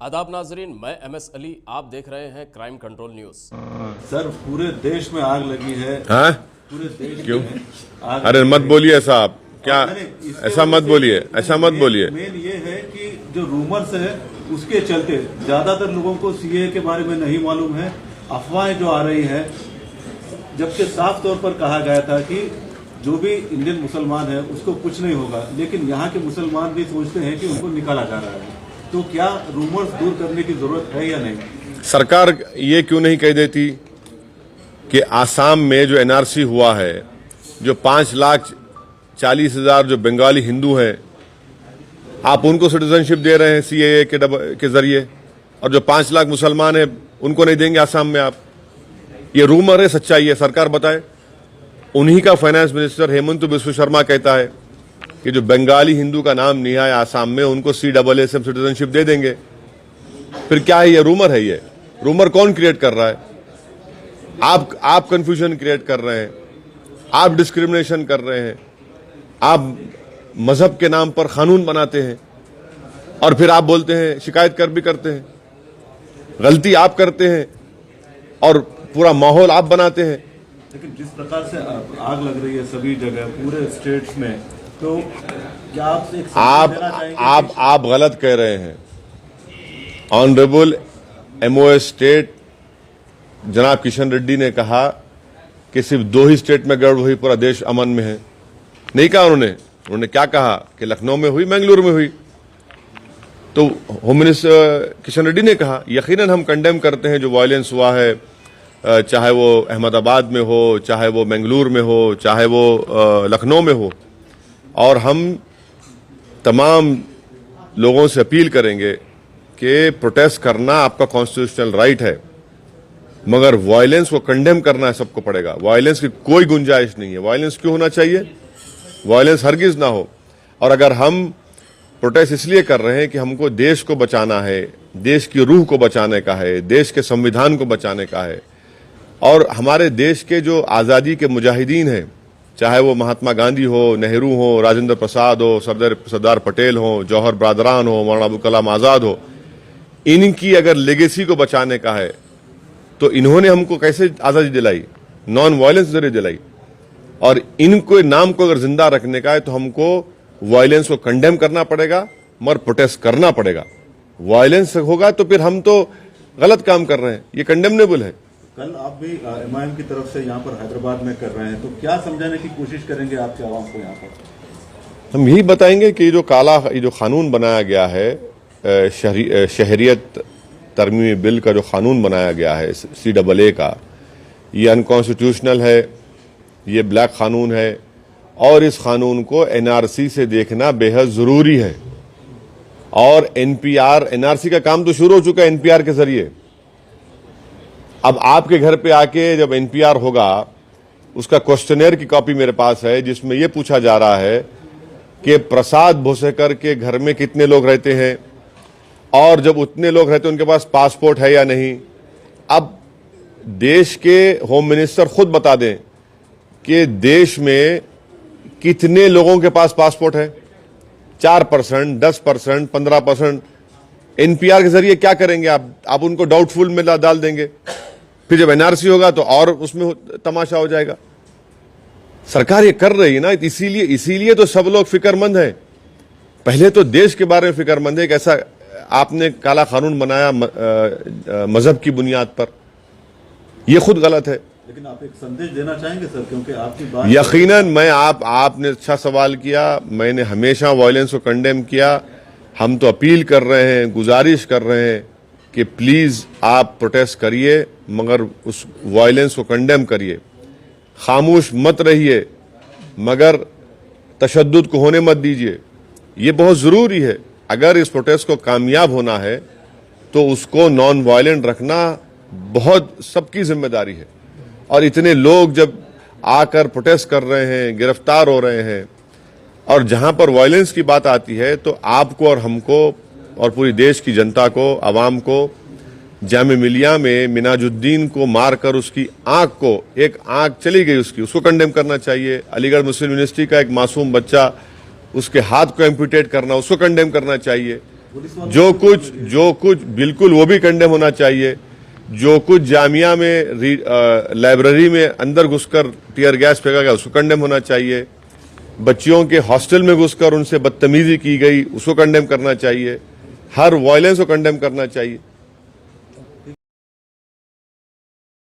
आदाब नाजरीन, मैं MS अली, आप देख रहे हैं क्राइम कंट्रोल न्यूज। सर, पूरे देश में आग लगी है। हाँ? पूरे देश क्यों? में आग अरे मत बोलिए ऐसा आप, क्या इसके ऐसा मत बोलिए, ऐसा मत बोलिए। मेन ये है कि जो रूमर्स है उसके चलते ज्यादातर लोगों को CAA के बारे में नहीं मालूम है, अफवाहें जो आ रही है, जबकि साफ तौर पर कहा गया था कि जो भी इंडियन मुसलमान है उसको कुछ नहीं होगा, लेकिन यहाँ के मुसलमान भी सोचते हैं कि उनको निकाला जा रहा है। तो क्या रूमर्स दूर करने की जरूरत है या नहीं? सरकार ये क्यों नहीं कह देती कि आसाम में जो NRC हुआ है, जो 5,40,000 जो बंगाली हिंदू हैं, आप उनको सिटीजनशिप दे रहे हैं CAA के जरिए, और जो 5 लाख मुसलमान हैं उनको नहीं देंगे आसाम में आप? ये रूमर है, सच्चाई है? सरकार बताए। उन्हीं का फाइनेंस मिनिस्टर हेमंत बिस्व शर्मा कहता है कि जो बंगाली हिंदू का नाम नहीं है आसाम में, उनको CAA से सिटीजनशिप दे देंगे। फिर क्या है ये? रूमर है। ये रूमर कौन क्रिएट कर रहा है? आप कंफ्यूजन क्रिएट कर रहे हैं, आप डिस्क्रिमिनेशन कर रहे हैं, आप मजहब के नाम पर कानून बनाते हैं और फिर आप बोलते हैं, शिकायत कर भी करते हैं। गलती आप करते हैं और पूरा माहौल आप बनाते हैं। लेकिन जिस प्रकार से आग लग रही है सभी जगह पूरे स्टेट्स में, तो क्या आप एक संदेश देना चाहेंगे? आप गलत कह रहे हैं। ऑनरेबल MOS स्टेट जनाब किशन रेड्डी ने कहा कि सिर्फ 2 ही स्टेट में गड़बड़ हुई, पूरा देश अमन में है। नहीं कहा उन्होंने क्या कहा कि लखनऊ में हुई, बेंगलुरु में हुई। तो होम मिनिस्टर किशन रेड्डी ने कहा यकीनन हम कंडेम करते हैं जो वायलेंस हुआ है, चाहे वो अहमदाबाद में हो, चाहे वो बेंगलुरु में हो, चाहे वो लखनऊ में हो, और हम तमाम लोगों से अपील करेंगे कि प्रोटेस्ट करना आपका कॉन्स्टिट्यूशनल राइट है, मगर वायलेंस को कंडेम करना सबको पड़ेगा। वायलेंस की कोई गुंजाइश नहीं है। वायलेंस क्यों होना चाहिए? वायलेंस हरगिज ना हो। और अगर हम प्रोटेस्ट इसलिए कर रहे हैं कि हमको देश को बचाना है, देश की रूह को बचाने का है, देश के संविधान को बचाने का है, और हमारे देश के जो आज़ादी के मुजाहिदीन हैं, चाहे वो महात्मा गांधी हो, नेहरू हो, राजेंद्र प्रसाद हो, सरदार पटेल हो, जौहर ब्रादरान हो, मौलाना अबुल कलाम आज़ाद हो, इनकी अगर लेगेसी को बचाने का है तो इन्होंने हमको कैसे आज़ादी दिलाई? नॉन वायलेंस जरिए दिलाई। और इनको नाम को अगर जिंदा रखने का है तो हमको वायलेंस को कंडेम करना पड़ेगा, मगर प्रोटेस्ट करना पड़ेगा। वायलेंस होगा तो फिर हम तो गलत काम कर रहे हैं, ये कंडेमनेबल है। कल आप भी MIM की तरफ से यहाँ पर हैदराबाद में कर रहे हैं, तो क्या समझाने की कोशिश करेंगे आपके आवाम को यहाँ पर? हम यही बताएंगे कि जो कानून बनाया गया है, शहरियत तरमीमी बिल का जो कानून बनाया गया है CAA का, ये अनकॉन्स्टिट्यूशनल है, ये ब्लैक कानून है, और इस कानून को NRC से देखना बेहद जरूरी है। और NRC का काम तो शुरू हो चुका है NPR के जरिए। अब आपके घर पे आके जब NPR होगा, उसका क्वेश्चनेयर की कॉपी मेरे पास है, जिसमें यह पूछा जा रहा है कि प्रसाद भोसेकर के घर में कितने लोग रहते हैं, और जब उतने लोग रहते हैं उनके पास पासपोर्ट है या नहीं। अब देश के होम मिनिस्टर खुद बता दें कि देश में कितने लोगों के पास पासपोर्ट है। 4%, 10%, 15%। NPR के जरिए क्या करेंगे आप उनको डाउटफुल में डाल देंगे। फिर जब NRC होगा तो और उसमें तमाशा हो जाएगा। सरकार ये कर रही है ना, इसीलिए तो सब लोग फिक्रमंद हैं। पहले तो देश के बारे में फिक्रमंद है कि ऐसा आपने काला कानून बनाया मजहब की बुनियाद पर, ये खुद गलत है। लेकिन आप एक संदेश देना चाहेंगे सर, क्योंकि आपकी बात यकीनन मैं आपने अच्छा सवाल किया। मैंने हमेशा वायलेंस को कंडेम किया। हम तो अपील कर रहे हैं, गुजारिश कर रहे हैं कि प्लीज आप प्रोटेस्ट करिए, मगर उस वायलेंस को कंडेम करिए। खामोश मत रहिए, मगर तशद्दुद को होने मत दीजिए। ये बहुत जरूरी है। अगर इस प्रोटेस्ट को कामयाब होना है तो उसको नॉन वायलेंट रखना बहुत सबकी जिम्मेदारी है। और इतने लोग जब आकर प्रोटेस्ट कर रहे हैं, गिरफ्तार हो रहे हैं, और जहां पर वायलेंस की बात आती है तो आपको और हमको और पूरी देश की जनता को, आवाम को, जामे मिलिया में मिनाजुद्दीन को मारकर उसकी आंख को, एक आंख चली गई उसको कंडेम करना चाहिए। अलीगढ़ मुस्लिम यूनिवर्सिटी का एक मासूम बच्चा, उसके हाथ को एम्पुटेट करना, उसको कंडेम करना चाहिए। पुलिस वालों जो कुछ बिल्कुल वो भी कंडेम होना चाहिए। जो कुछ जामिया में लाइब्रेरी में अंदर घुसकर टीयर गैस फेंका गया उसको कंडेम होना चाहिए। बच्चियों के हॉस्टल में घुसकर उनसे बदतमीजी की गई उसको कंडेम करना चाहिए। हर वायलेंस को कंडेम करना चाहिए।